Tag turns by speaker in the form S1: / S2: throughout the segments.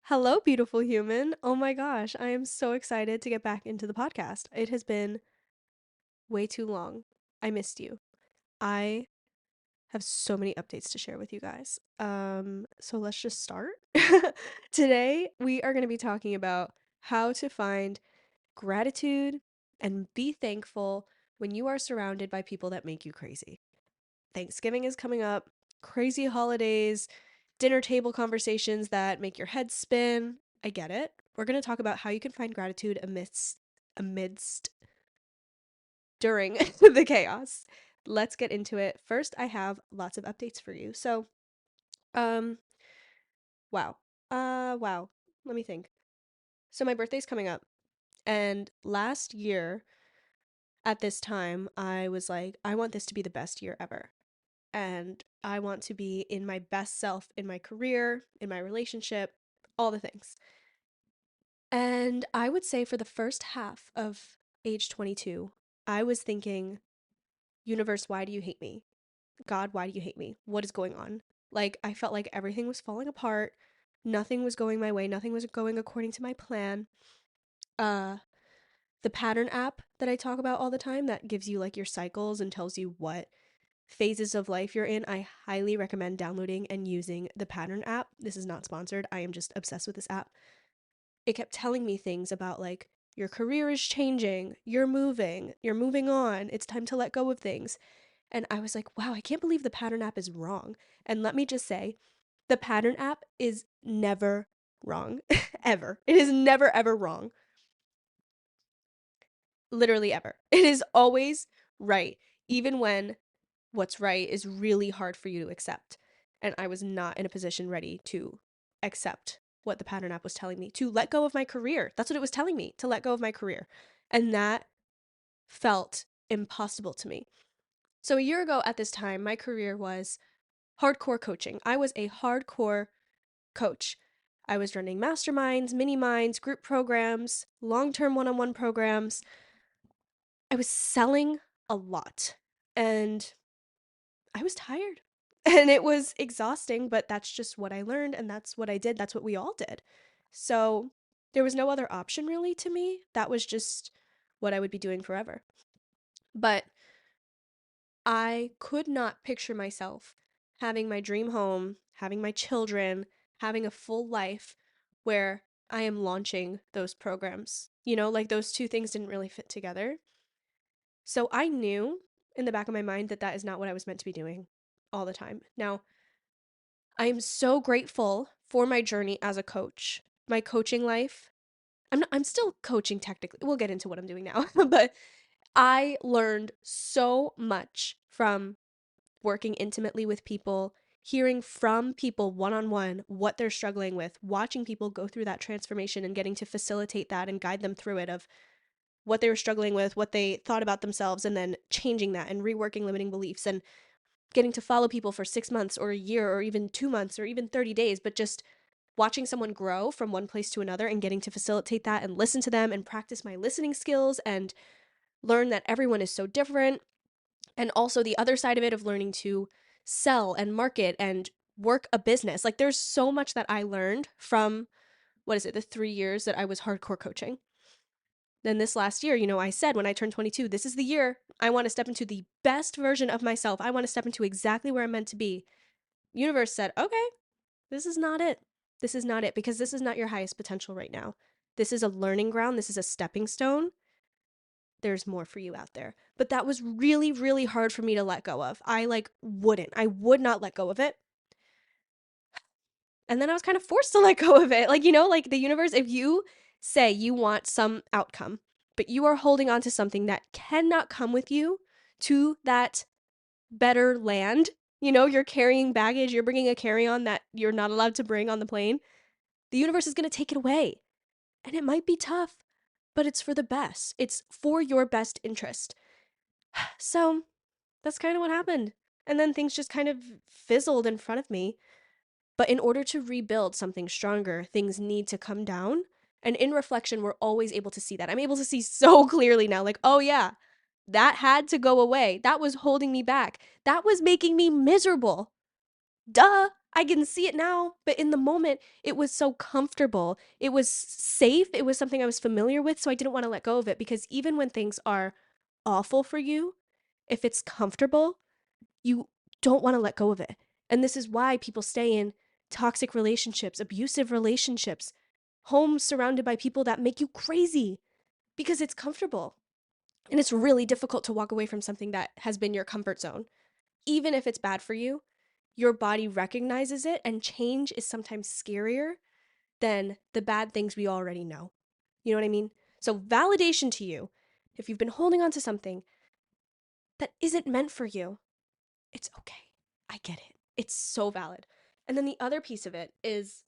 S1: Hello, beautiful human. Oh my gosh, I am so excited to get back into the podcast. It has been way too long. I missed you. I have so many updates to share with you guys. So let's just start. Today, we are going to be talking about how to find gratitude and be thankful when you are surrounded by people that make you crazy. Thanksgiving is coming up, crazy holidays, dinner table conversations that make your head spin. I get it. We're going to talk about how you can find gratitude amidst during the chaos. Let's get into it. First, I have lots of updates for you. Um wow. Wow. Let me think. So my birthday's coming up, and last year at this time, I was like, I want this to be the best year ever. And I want to be in my best self in my career, in my relationship, all the things. And I would say for the first half of age 22, I was thinking, universe, why do you hate me? God, why do you hate me? What is going on? Like, I felt like everything was falling apart. Nothing was going my way. Nothing was going according to my plan. Uh, the pattern app that I talk about all the time that gives you like your cycles and tells you what phases of life you're in, I highly recommend downloading and using the pattern app. This is not sponsored. I am just obsessed with this app. It kept telling me things about like your career is changing, you're moving on, it's time to let go of things. And I was like, wow, I can't believe the pattern app is wrong. And let me just say, the pattern app is never wrong. Ever. It is never ever wrong. Literally ever. It is always right, even when what's right is really hard for you to accept. And I was not in a position ready to accept what the pattern app was telling me, to let go of my career. That's what it was telling me, to let go of my career. And that felt impossible to me. So a year ago at this time, my career was hardcore coaching. I was a hardcore coach. I was running masterminds, mini minds, group programs, long term one on one programs. I was selling a lot. And I was tired. And it was exhausting, but that's just what I learned and that's what I did. That's what we all did. So there was no other option really to me. That was just what I would be doing forever. But I could not picture myself having my dream home, having my children, having a full life where I am launching those programs. You know, like those two things didn't really fit together. So I knew in the back of my mind that that is not what I was meant to be doing all the time. Now, I am so grateful for my journey as a coach. My coaching life. I'm still coaching technically. We'll get into what I'm doing now, but I learned so much from working intimately with people, hearing from people one-on-one what they're struggling with, watching people go through that transformation and getting to facilitate that and guide them through it of what they were struggling with, what they thought about themselves, and then changing that and reworking limiting beliefs and getting to follow people for 6 months or a year or even 2 months or even 30 days, but just watching someone grow from one place to another and getting to facilitate that and listen to them and practice my listening skills and learn that everyone is so different. And also the other side of it of learning to sell and market and work a business. Like there's so much that I learned from, what is it, the 3 years that I was hardcore coaching. Then this last year, I said when I turned 22, this is the year I want to step into the best version of myself. I want to step into exactly where I'm meant to be. Universe said, okay, this is not it. This is not it because this is not your highest potential right now. This is a learning ground. This is a stepping stone. There's more for you out there. But that was really, really hard for me to let go of. I would not let go of it. And then I was kind of forced to let go of it. Like the universe, if you say you want some outcome, but you are holding on to something that cannot come with you to that better land, you're carrying baggage, you're bringing a carry on that you're not allowed to bring on the plane, the universe is going to take it away. And it might be tough, but it's for the best. It's for your best interest. So that's kind of what happened. And then things just kind of fizzled in front of me. But in order to rebuild something stronger, things need to come down. And in reflection, we're always able to see that. I'm able to see so clearly now, like, oh yeah, that had to go away. That was holding me back. That was making me miserable. Duh. I can see it now, but in the moment, it was so comfortable. It was safe. It was something I was familiar with, so I didn't want to let go of it because even when things are awful for you, if it's comfortable, you don't want to let go of it. And this is why people stay in toxic relationships, abusive relationships, homes surrounded by people that make you crazy because it's comfortable. And it's really difficult to walk away from something that has been your comfort zone. Even if it's bad for you, your body recognizes it, and change is sometimes scarier than the bad things we already know. You know what I mean? So, validation to you, if you've been holding on to something that isn't meant for you, it's okay. I get it. It's so valid. And then the other piece of it is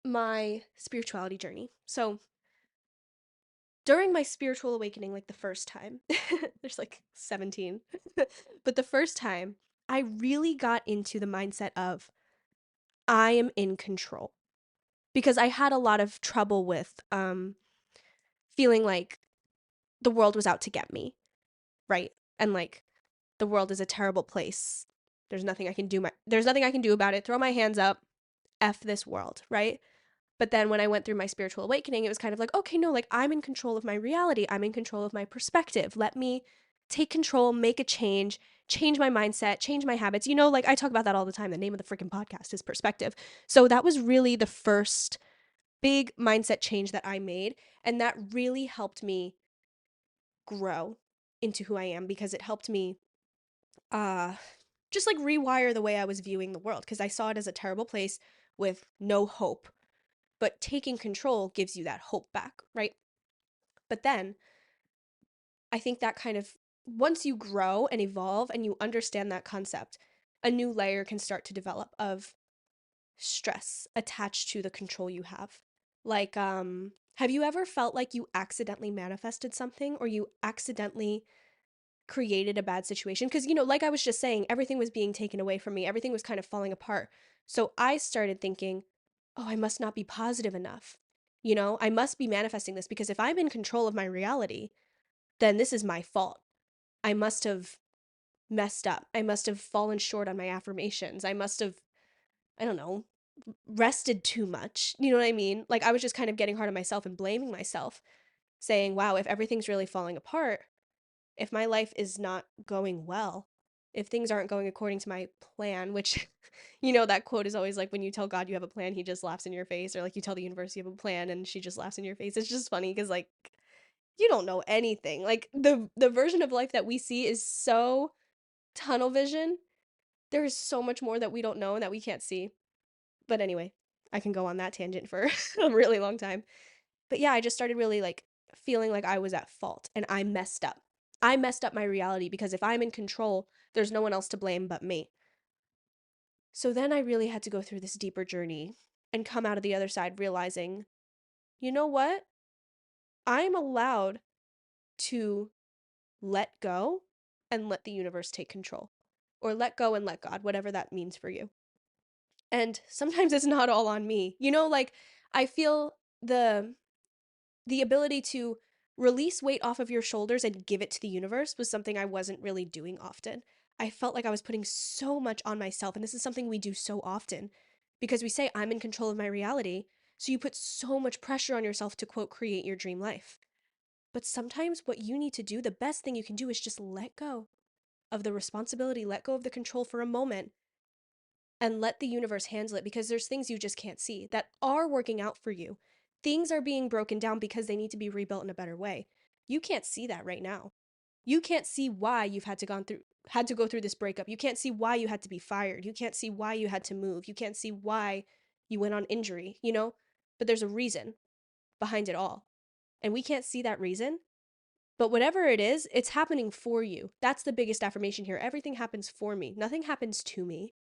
S1: my spirituality journey. So, during my spiritual awakening, like the first time, there's like 17, but the first time, I really got into the mindset of I am in control because I had a lot of trouble with feeling like the world was out to get me, right? And like the world is a terrible place. There's nothing I can do about it. Throw my hands up. F this world, right? But then when I went through my spiritual awakening, it was kind of like, okay, no, like I'm in control of my reality. I'm in control of my perspective. Let me take control, make a change my mindset, change my habits. You know, like I talk about that all the time. The name of the freaking podcast is perspective. So that was really the first big mindset change that I made. And that really helped me grow into who I am because it helped me uh just like rewire the way I was viewing the world because I saw it as a terrible place with no hope. But taking control gives you that hope back, right? But then I think that kind of once you grow and evolve and you understand that concept, a new layer can start to develop of stress attached to the control you have. Like have you ever felt like you accidentally manifested something or you accidentally created a bad situation? Because, you know, like I was just saying, everything was being taken away from me, everything was kind of falling apart. So I started thinking, oh, I must not be positive enough. You know, I must be manifesting this because if I'm in control of my reality, then this is my fault. I must have messed up. I must have fallen short on my affirmations. I must have, I don't know, rested too much. You know what I mean? Like I was just kind of getting hard on myself and blaming myself, saying, wow, if everything's really falling apart, if my life is not going well, if things aren't going according to my plan, which, you know, that quote is always like when you tell God you have a plan, he just laughs in your face, or like you tell the universe you have a plan and she just laughs in your face. It's just funny because like you don't know anything. Like the version of life that we see is so tunnel vision. There is so much more that we don't know and that we can't see. But anyway, I can go on that tangent for a really long time. But yeah, I just started really like feeling like I was at fault and I messed up. I messed up my reality because if I'm in control, there's no one else to blame but me. So then I really had to go through this deeper journey and come out of the other side realizing, you know what? I'm allowed to let go and let the universe take control, or let go and let God, whatever that means for you. And sometimes it's not all on me. You know, like I feel the ability to release weight off of your shoulders and give it to the universe was something I wasn't really doing often. I felt like I was putting so much on myself, and this is something we do so often because we say, I'm in control of my reality. So you put so much pressure on yourself to, quote, create your dream life. But sometimes what you need to do, the best thing you can do is just let go of the responsibility, let go of the control for a moment, and let the universe handle it because there's things you just can't see that are working out for you. Things are being broken down because they need to be rebuilt in a better way. You can't see that right now. You can't see why you've had to go through this breakup. You can't see why you had to be fired. You can't see why you had to move. You can't see why you went on injury, you know? But there's a reason behind it all. And we can't see that reason. But whatever it is, it's happening for you. That's the biggest affirmation here. Everything happens for me. Nothing happens to me.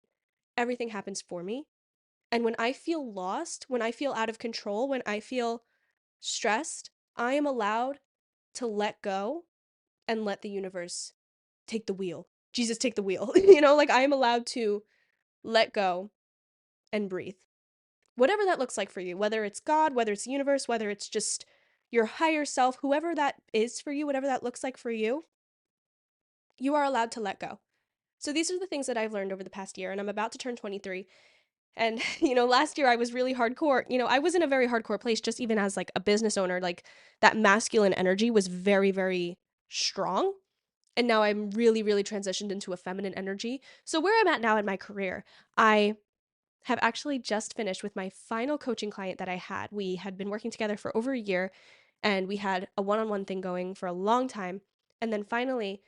S1: Everything happens for me. And when I feel lost, when I feel out of control, when I feel stressed, I am allowed to let go and let the universe take the wheel. Jesus, take the wheel. You know, like I am allowed to let go and breathe. Whatever that looks like for you, whether it's God, whether it's the universe, whether it's just your higher self, whoever that is for you, whatever that looks like for you, you are allowed to let go. So these are the things that I've learned over the past year, and I'm about to turn 23. And, last year I was really hardcore. I was in a very hardcore place, just even as like a business owner, like that masculine energy was very, very strong. And now I'm really, really transitioned into a feminine energy. So where I'm at now in my career, I have actually just finished with my final coaching client that I had. We had been working together for over a year and we had a one-on-one thing going for a long time. And then finally,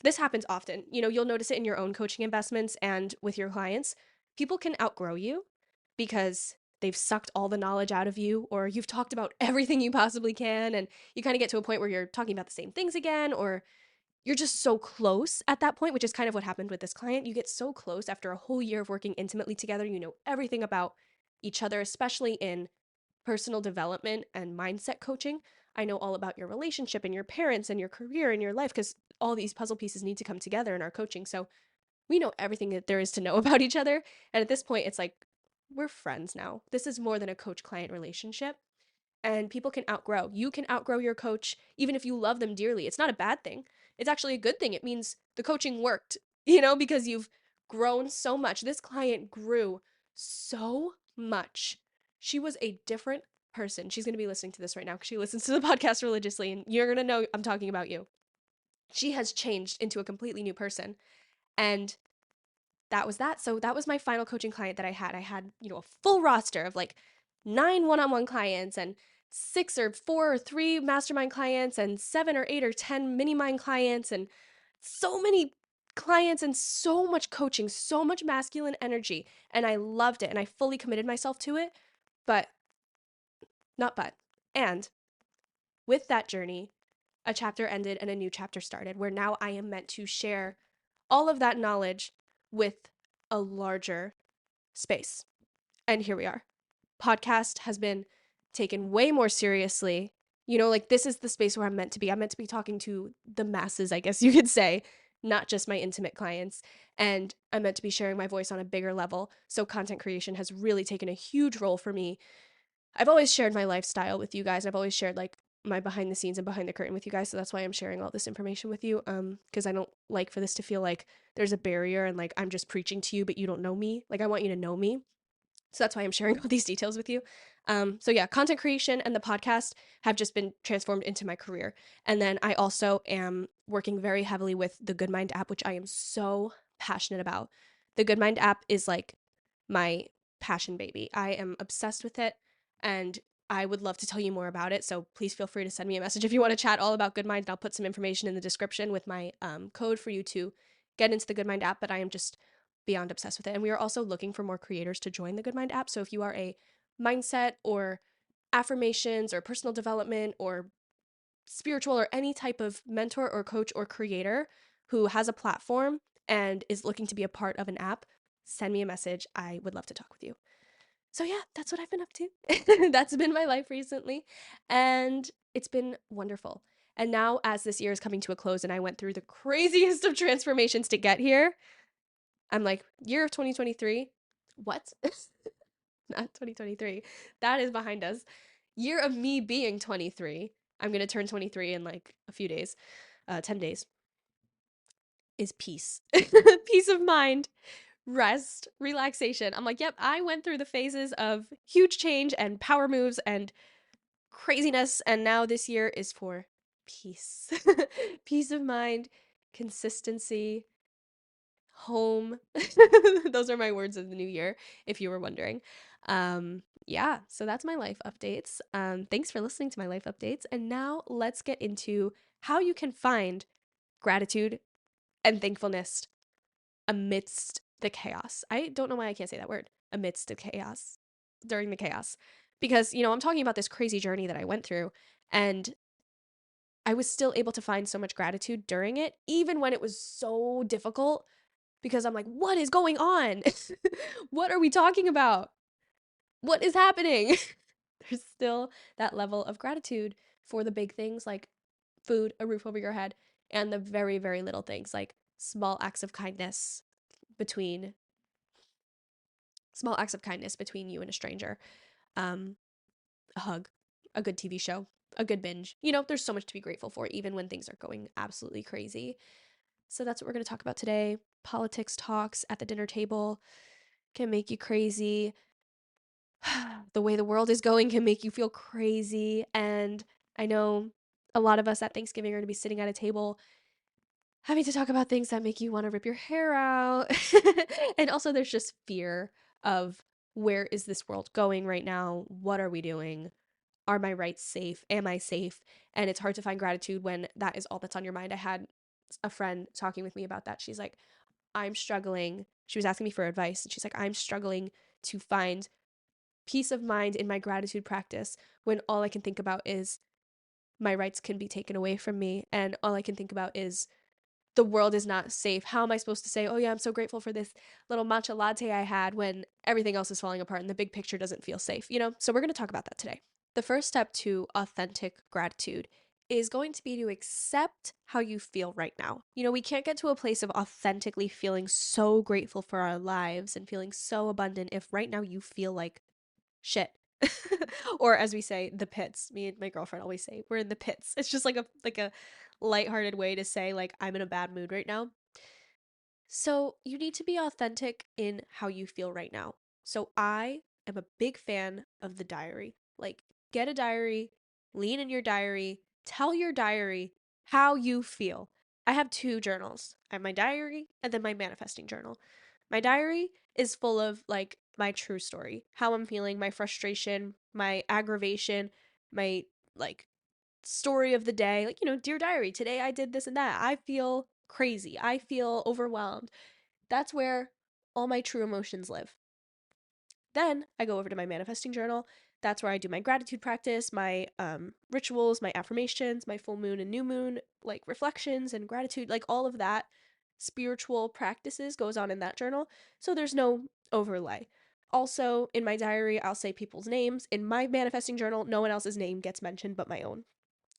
S1: this happens often. You'll notice it in your own coaching investments and with your clients. People can outgrow you because they've sucked all the knowledge out of you, or you've talked about everything you possibly can. And you kind of get to a point where you're talking about the same things again, or you're just so close at that point, which is kind of what happened with this client. You get so close after a whole year of working intimately together. You know everything about each other, especially in personal development and mindset coaching. I know all about your relationship and your parents and your career and your life because all these puzzle pieces need to come together in our coaching. So we know everything that there is to know about each other. And at this point, it's like we're friends now. This is more than a coach client relationship. And people can outgrow. You can outgrow your coach even if you love them dearly. It's not a bad thing. It's actually a good thing. It means the coaching worked, because you've grown so much. This client grew so much. She was a different person. She's going to be listening to this right now because she listens to the podcast religiously, and you're going to know I'm talking about you. She has changed into a completely new person. And that was that. So that was my final coaching client that I had. I had, a full roster of like 9 one-on-one clients and 6 or 4 or 3 mastermind clients and 7 or 8 or 10 mini mind clients and so many clients and so much coaching, so much masculine energy. And I loved it and I fully committed myself to it. But not but. And with that journey, a chapter ended and a new chapter started where now I am meant to share all of that knowledge with a larger space. And here we are. Podcast has been taken way more seriously. Like this is the space where I'm meant to be. I'm meant to be talking to the masses, I guess you could say, not just my intimate clients. And I'm meant to be sharing my voice on a bigger level. So content creation has really taken a huge role for me. I've always shared my lifestyle with you guys. I've always shared like my behind the scenes and behind the curtain with you guys. So that's why I'm sharing all this information with you. Because I don't like for this to feel like there's a barrier and like I'm just preaching to you, but you don't know me. Like I want you to know me. So that's why I'm sharing all these details with you. So yeah, content creation and the podcast have just been transformed into my career. And then I also am working very heavily with the Goodmind app, which I am so passionate about. The Goodmind app is like my passion baby. I am obsessed with it and I would love to tell you more about it. So please feel free to send me a message if you want to chat all about Goodmind. I'll put some information in the description with my code for you to get into the Goodmind app. But I am just beyond obsessed with it. And we are also looking for more creators to join the Goodmind app. So if you are a mindset or affirmations or personal development or spiritual or any type of mentor or coach or creator who has a platform and is looking to be a part of an app, send me a message. I would love to talk with you. So yeah, that's what I've been up to. That's been my life recently. And it's been wonderful. And now, as this year is coming to a close and I went through the craziest of transformations to get here, I'm like, year of 2023? What? Not 2023. That is behind us. Year of me being 23. I'm going to turn 23 in like a few days, 10 days. Is peace. Peace of mind, rest, relaxation. I'm like, yep, I went through the phases of huge change and power moves and craziness. And now this year is for peace. Peace of mind, consistency, home. Those are my words of the new year, if you were wondering. Yeah, so that's my life updates. Thanks for listening to my life updates. And now let's get into how you can find gratitude and thankfulness amidst the chaos. I don't know why I can't say that word. Amidst the chaos, during the chaos. Because, I'm talking about this crazy journey that I went through, and I was still able to find so much gratitude during it, even when it was so difficult because I'm like, what is going on? What are we talking about? What is happening? There's still that level of gratitude for the big things like food, a roof over your head, and the very, very little things like between small acts of kindness between you and a stranger. Um, a hug, a good TV show, a good binge. There's so much to be grateful for, even when things are going absolutely crazy. So that's what we're going to talk about today. Politics talks at the dinner table can make you crazy. The way the world is going can make you feel crazy. And I know a lot of us at Thanksgiving are going to be sitting at a table having to talk about things that make you want to rip your hair out. And also, there's just fear of where is this world going right now? What are we doing? Are my rights safe? Am I safe? And it's hard to find gratitude when that is all that's on your mind. I had a friend talking with me about that. She's like, I'm struggling. She was asking me for advice, and she's like, I'm struggling to find peace of mind in my gratitude practice when all I can think about is my rights can be taken away from me. And all I can think about is the world is not safe. How am I supposed to say, oh, yeah, I'm so grateful for this little matcha latte I had when everything else is falling apart and the big picture doesn't feel safe, you know? So we're going to talk about that today. The first step to authentic gratitude is going to be to accept how you feel right now. You know, we can't get to a place of authentically feeling so grateful for our lives and feeling so abundant if right now you feel like shit. Or as we say, the pits. Me and my girlfriend always say, we're in the pits. It's just like a lighthearted way to say like I'm in a bad mood right now. So, you need to be authentic in how you feel right now. So, I am a big fan of the diary. Like, get a diary, lean in your diary, tell your diary how you feel. I have two journals. I have my diary and then my manifesting journal. My diary is full of like my true story, how I'm feeling, my frustration, my aggravation, my like story of the day. Like, you know, dear diary, today I did this and that. I feel crazy. I feel overwhelmed. That's where all my true emotions live. Then I go over to my manifesting journal. That's where I do my gratitude practice, my rituals, my affirmations, my full moon and new moon, like reflections and gratitude, like all of that spiritual practices goes on in that journal. So there's no overlay. Also, in my diary, I'll say people's names. In my manifesting journal, no one else's name gets mentioned but my own.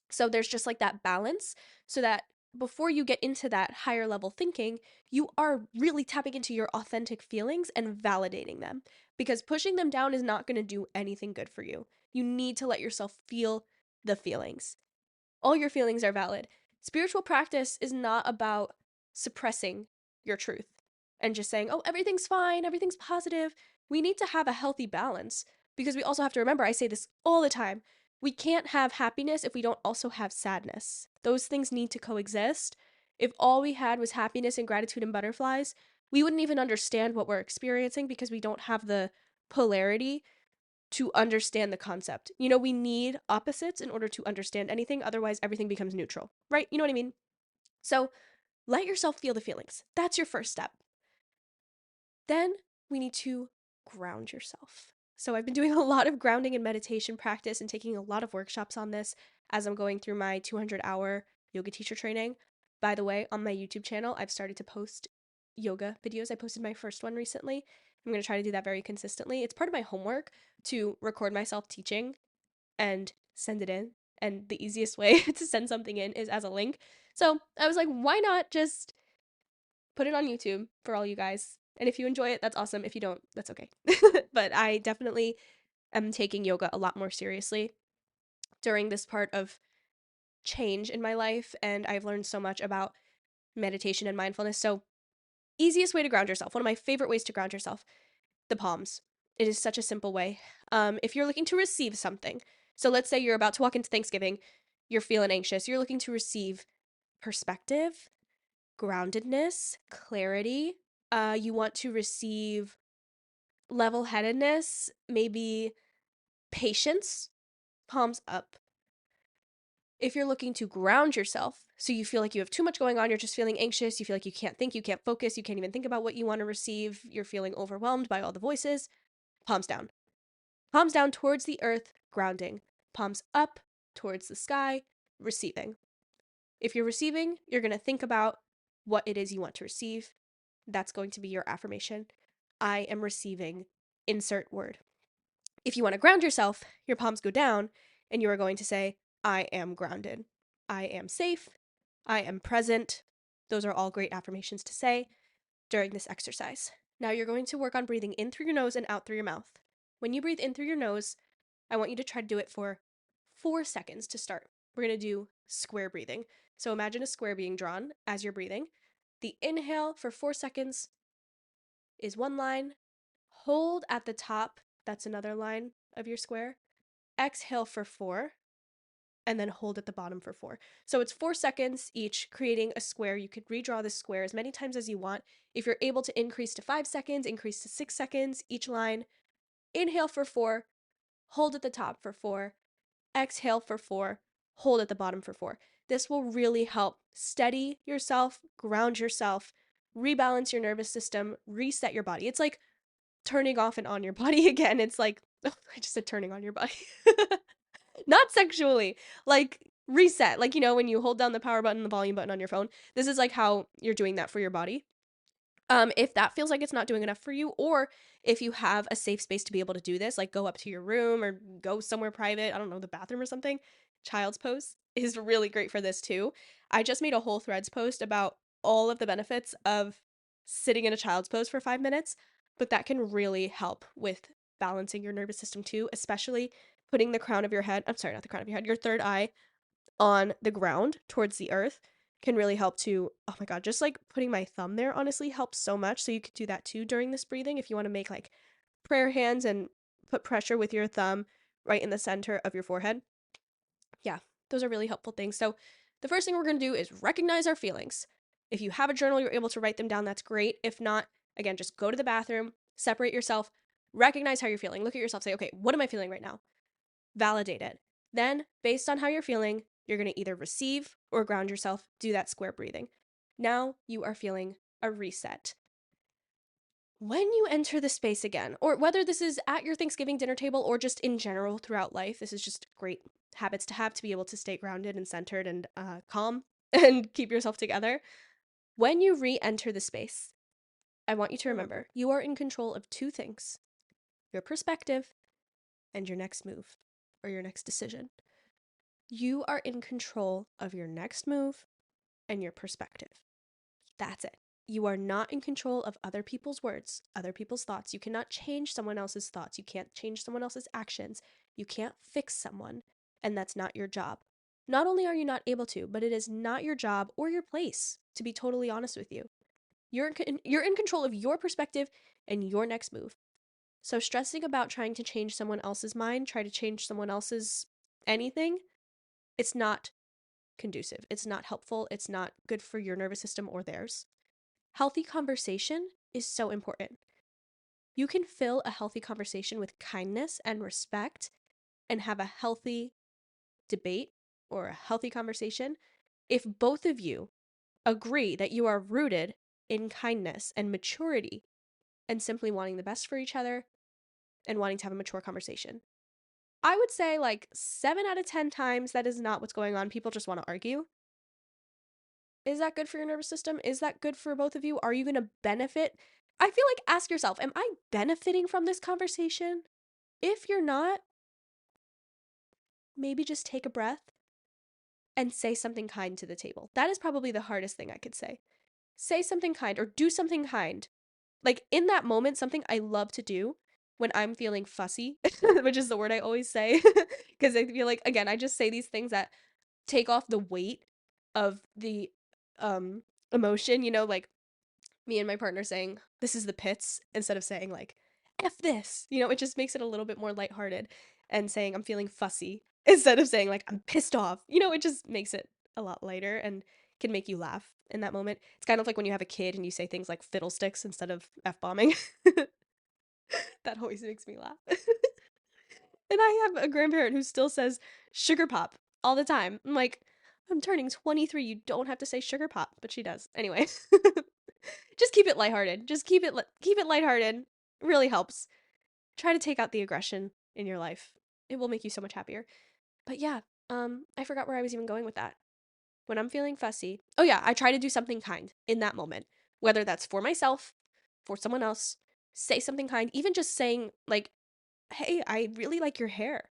S1: So there's just like that balance so that before you get into that higher level thinking, you are really tapping into your authentic feelings and validating them because pushing them down is not going to do anything good for you. You need to let yourself feel the feelings. All your feelings are valid. Spiritual practice is not about suppressing your truth and just saying, oh, everything's fine, everything's positive. We need to have a healthy balance because we also have to remember, I say this all the time, we can't have happiness if we don't also have sadness. Those things need to coexist. If all we had was happiness and gratitude and butterflies, we wouldn't even understand what we're experiencing because we don't have the polarity to understand the concept. You know, we need opposites in order to understand anything, otherwise, everything becomes neutral, right? You know what I mean? So let yourself feel the feelings. That's your first step. Then we need to ground yourself. So I've been doing a lot of grounding and meditation practice and taking a lot of workshops on this as I'm going through my 200-hour yoga teacher training. By the way, on my YouTube channel, I've started to post yoga videos. I posted my first one recently. I'm going to try to do that very consistently. It's part of my homework to record myself teaching and send it in. And the easiest way to send something in is as a link. So I was like, why not just put it on YouTube for all you guys? And if you enjoy it, that's awesome. If you don't, that's okay. But I definitely am taking yoga a lot more seriously during this part of change in my life. And I've learned so much about meditation and mindfulness. So, easiest way to ground yourself, one of my favorite ways to ground yourself, the palms. It is such a simple way. If you're looking to receive something, so let's say you're about to walk into Thanksgiving, you're feeling anxious, you're looking to receive perspective, groundedness, clarity. You want to receive level headedness, maybe patience, palms up. If you're looking to ground yourself, so you feel like you have too much going on, you're just feeling anxious, you feel like you can't think, you can't focus, you can't even think about what you want to receive, you're feeling overwhelmed by all the voices, palms down. Palms down towards the earth, grounding. Palms up towards the sky, receiving. If you're receiving, you're going to think about what it is you want to receive. That's going to be your affirmation. I am receiving, insert word. If you want to ground yourself, your palms go down and you are going to say, I am grounded. I am safe. I am present. Those are all great affirmations to say during this exercise. Now you're going to work on breathing in through your nose and out through your mouth. When you breathe in through your nose, I want you to try to do it for 4 seconds to start. We're going to do square breathing. So imagine a square being drawn as you're breathing. The inhale for 4 seconds is one line. Hold at the top. That's another line of your square. Exhale for 4. And then hold at the bottom for 4. So it's 4 seconds each, creating a square. You could redraw this square as many times as you want. If you're able to increase to 5 seconds, increase to 6 seconds each line. Inhale for 4. Hold at the top for 4. Exhale for 4. Hold at the bottom for 4. This will really help steady yourself, ground yourself, rebalance your nervous system, reset your body. It's like turning off and on your body again. It's like, oh, I just said turning on your body. Not sexually, like reset. Like, when you hold down the power button, the volume button on your phone, this is like how you're doing that for your body. If that feels like it's not doing enough for you, or if you have a safe space to be able to do this, like go up to your room or go somewhere private, I don't know, the bathroom or something, child's pose is really great for this too. I just made a whole Threads post about all of the benefits of sitting in a child's pose for 5 minutes, but that can really help with balancing your nervous system too, especially putting the crown of your head, I'm sorry, not the crown of your head, your third eye on the ground towards the earth can really help to, oh my God, just like putting my thumb there honestly helps so much. So you could do that too during this breathing if you want to make like prayer hands and put pressure with your thumb right in the center of your forehead. Yeah, those are really helpful things. So the first thing we're going to do is recognize our feelings. If you have a journal, you're able to write them down, that's great. If not, again, just go to the bathroom, separate yourself, recognize how you're feeling. Look at yourself, say, okay, what am I feeling right now? Validate it. Then, based on how you're feeling, you're going to either receive or ground yourself, do that square breathing. Now you are feeling a reset. When you enter the space again, or whether this is at your Thanksgiving dinner table or just in general throughout life, this is just great habits to have to be able to stay grounded and centered and calm and keep yourself together. When you re-enter the space, I want you to remember you are in control of 2 things: your perspective and your next move or your next decision. You are in control of your next move and your perspective. That's it. You are not in control of other people's words, other people's thoughts. You cannot change someone else's thoughts. You can't change someone else's actions. You can't fix someone, and that's not your job. Not only are you not able to, but it is not your job or your place, to be totally honest with you. You're in control of your perspective and your next move. So stressing about trying to change someone else's mind, try to change someone else's anything, it's not conducive. It's not helpful. It's not good for your nervous system or theirs. Healthy conversation is so important. You can fill a healthy conversation with kindness and respect and have a healthy debate or a healthy conversation if both of you agree that you are rooted in kindness and maturity and simply wanting the best for each other and wanting to have a mature conversation. I would say like 7 out of 10 times that is not what's going on. People just want to argue. Is that good for your nervous system? Is that good for both of you? Are you going to benefit? I feel like ask yourself, am I benefiting from this conversation? If you're not, maybe just take a breath and say something kind to the table. That is probably the hardest thing I could say. Say something kind or do something kind. Like in that moment, something I love to do when I'm feeling fussy, which is the word I always say, because I feel like, again, I just say these things that take off the weight of the emotion, like me and my partner saying, this is the pits, instead of saying like, F this, it just makes it a little bit more lighthearted, and saying I'm feeling fussy instead of saying like, I'm pissed off, it just makes it a lot lighter and can make you laugh in that moment. It's kind of like when you have a kid and you say things like fiddlesticks instead of F-bombing. That always makes me laugh. And I have a grandparent who still says sugar pop all the time. I'm like, I'm turning 23. You don't have to say sugar pop, but she does. Anyway, just keep it lighthearted. Just keep it lighthearted. Really helps. Try to take out the aggression in your life. It will make you so much happier. But yeah, I forgot where I was even going with that. When I'm feeling fussy, oh yeah, I try to do something kind in that moment, whether that's for myself, for someone else. Say something kind, even just saying like, hey, I really like your hair.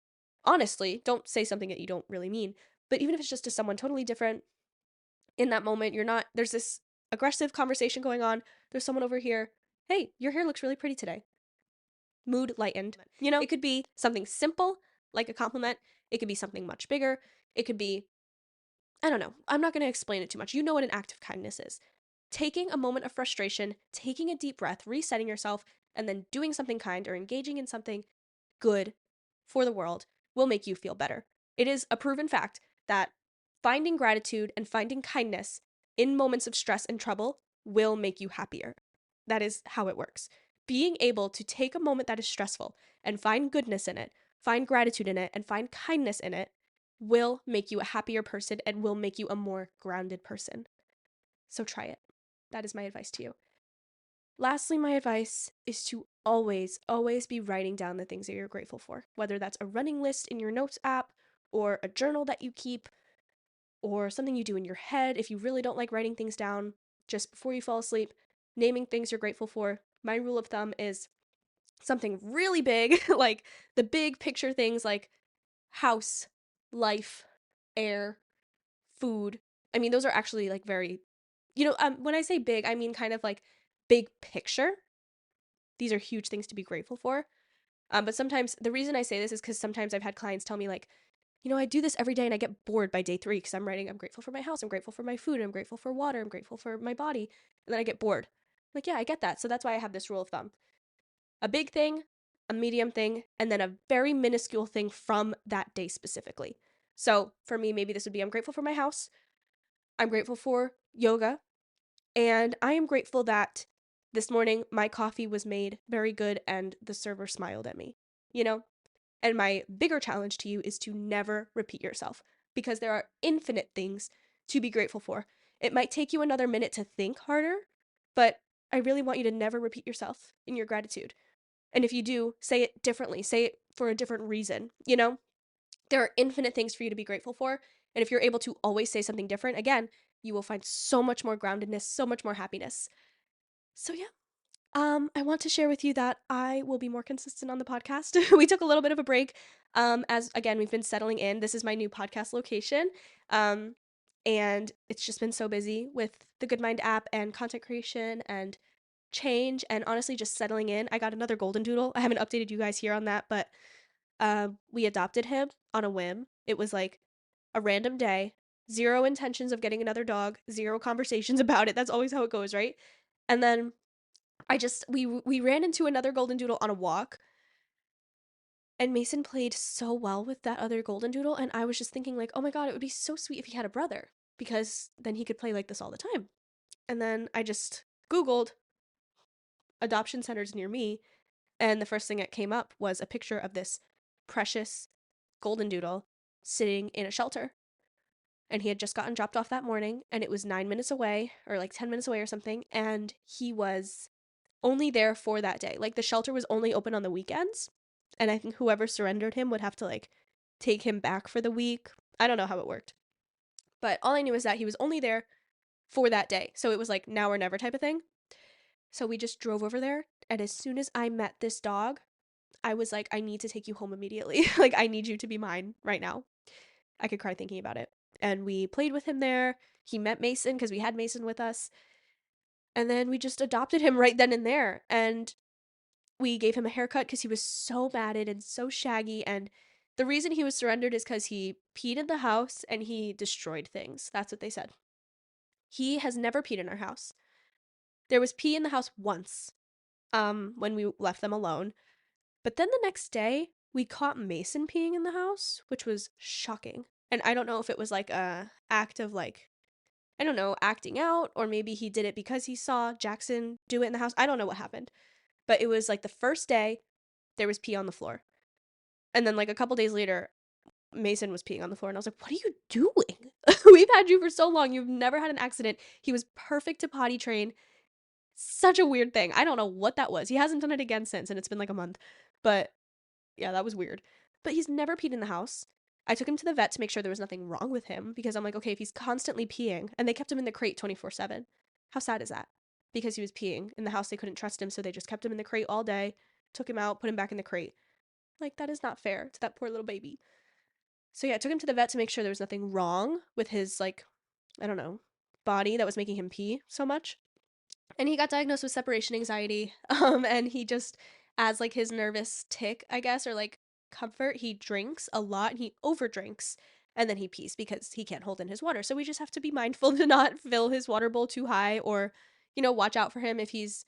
S1: Honestly, don't say something that you don't really mean. But even if it's just to someone totally different, in that moment, there's this aggressive conversation going on. There's someone over here. Hey, your hair looks really pretty today. Mood lightened. It could be something simple, like a compliment. It could be something much bigger. It could be, I don't know. I'm not going to explain it too much. You know what an act of kindness is. taking a moment of frustration, taking a deep breath, resetting yourself, and then doing something kind or engaging in something good for the world will make you feel better. It is a proven fact that finding gratitude and finding kindness in moments of stress and trouble will make you happier. That is how it works. Being able to take a moment that is stressful and find goodness in it, find gratitude in it, and find kindness in it will make you a happier person and will make you a more grounded person. So try it. That is my advice to you. Lastly, my advice is to always, always be writing down the things that you're grateful for, whether that's a running list in your notes app or a journal that you keep or something you do in your head. If you really don't like writing things down just before you fall asleep, naming things you're grateful for. My rule of thumb is something really big, like the big picture things like house, life, air, food. I mean, those are actually like very, when I say big, I mean kind of like big picture. These are huge things to be grateful for. But sometimes the reason I say this is because sometimes I've had clients tell me like, I do this every day and I get bored by day 3 because I'm writing, I'm grateful for my house, I'm grateful for my food, I'm grateful for water, I'm grateful for my body. And then I get bored. Like, yeah, I get that. So that's why I have this rule of thumb. A big thing, a medium thing, and then a very minuscule thing from that day specifically. So for me, maybe this would be I'm grateful for my house, I'm grateful for yoga, and I am grateful that this morning my coffee was made very good and the server smiled at me. You know? And my bigger challenge to you is to never repeat yourself because there are infinite things to be grateful for. It might take you another minute to think harder, but I really want you to never repeat yourself in your gratitude. And if you do, say it differently, say it for a different reason. There are infinite things for you to be grateful for. And if you're able to always say something different, again, you will find so much more groundedness, so much more happiness. So, yeah, I want to share with you that I will be more consistent on the podcast. We took a little bit of a break. As again, we've been settling in. This is my new podcast location. And it's just been so busy with the Goodmind app and content creation and change and honestly just settling in. I got another golden doodle. I haven't updated you guys here on that, but we adopted him on a whim. It was like a random day, zero intentions of getting another dog, zero conversations about it. That's always how it goes, right? And then we ran into another golden doodle on a walk, and Mason played so well with that other golden doodle, and I was just thinking like, oh my god, it would be so sweet if he had a brother because then he could play like this all the time. And then I just Googled adoption centers near me, and the first thing that came up was a picture of this precious golden doodle sitting in a shelter. And he had just gotten dropped off that morning, and it was 9 minutes away, or like 10 minutes away or something, and he was only there for that day. Like the shelter was only open on the weekends, and I think whoever surrendered him would have to like take him back for the week. I don't know how it worked. But all I knew is that he was only there for that day. So it was like now or never type of thing. So we just drove over there, and as soon as I met this dog, I was like, I need to take you home immediately. Like I need you to be mine right now. I could cry thinking about it. And we played with him there. He met Mason because we had Mason with us. And then we just adopted him right then and there. And we gave him a haircut because he was so matted and so shaggy. And the reason he was surrendered is because he peed in the house and he destroyed things. That's what they said. He has never peed in our house. There was pee in the house once, when we left them alone. But then the next day, we caught Mason peeing in the house, which was shocking. And I don't know if it was like a act of like, I don't know, acting out, or maybe he did it because he saw Jackson do it in the house. I don't know what happened. But it was like the first day there was pee on the floor. And then like a couple days later, Mason was peeing on the floor and I was like, "What are you doing? We've had you for so long. You've never had an accident." He was perfect to potty train. Such a weird thing. I don't know what that was. He hasn't done it again since, and it's been like a month. But yeah, that was weird. But he's never peed in the house. I took him to the vet to make sure there was nothing wrong with him because I'm like, okay, if he's constantly peeing, and they kept him in the crate 24/7, how sad is that? Because he was peeing in the house, they couldn't trust him, so they just kept him in the crate all day, took him out, put him back in the crate. Like, that is not fair to that poor little baby. So yeah, I took him to the vet to make sure there was nothing wrong with his, like, I don't know, body that was making him pee so much. And he got diagnosed with separation anxiety. And he just, as like his nervous tick, I guess, or like comfort, he drinks a lot and he overdrinks. and then he pees because he can't hold in his water. So we just have to be mindful to not fill his water bowl too high, or, watch out for him if he's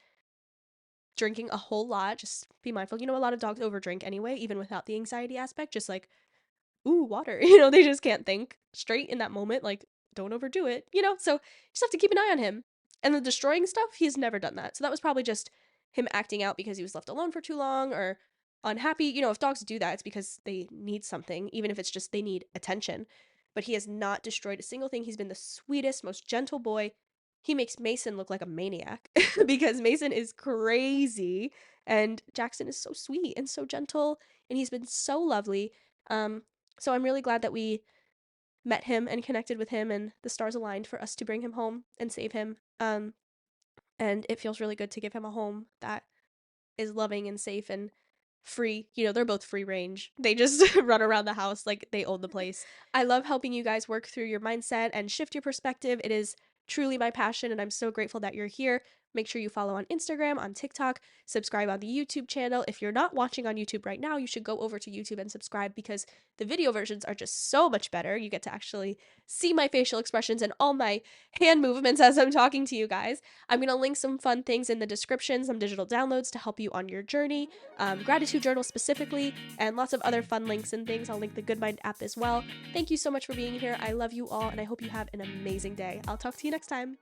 S1: drinking a whole lot. Just be mindful. A lot of dogs overdrink anyway, even without the anxiety aspect. Just like, ooh, water. They just can't think straight in that moment. Like, don't overdo it, So just have to keep an eye on him. And the destroying stuff, he's never done that. So that was probably just him acting out because he was left alone for too long or unhappy. If dogs do that, it's because they need something, even if it's just they need attention. But he has not destroyed a single thing. He's been the sweetest, most gentle boy. He makes Mason look like a maniac because Mason is crazy and Jackson is so sweet and so gentle, and he's been so lovely. So I'm really glad that we met him and connected with him, and the stars aligned for us to bring him home and save him. And it feels really good to give him a home that is loving and safe and free. They're both free range. They just run around the house like they own the place. I love helping you guys work through your mindset and shift your perspective. It is truly my passion, and I'm so grateful that you're here. Make sure you follow on Instagram, on TikTok, subscribe on the YouTube channel. If you're not watching on YouTube right now, you should go over to YouTube and subscribe because the video versions are just so much better. You get to actually see my facial expressions and all my hand movements as I'm talking to you guys. I'm going to link some fun things in the description, some digital downloads to help you on your journey, gratitude journal specifically, and lots of other fun links and things. I'll link the Goodmind app as well. Thank you so much for being here. I love you all, and I hope you have an amazing day. I'll talk to you next time.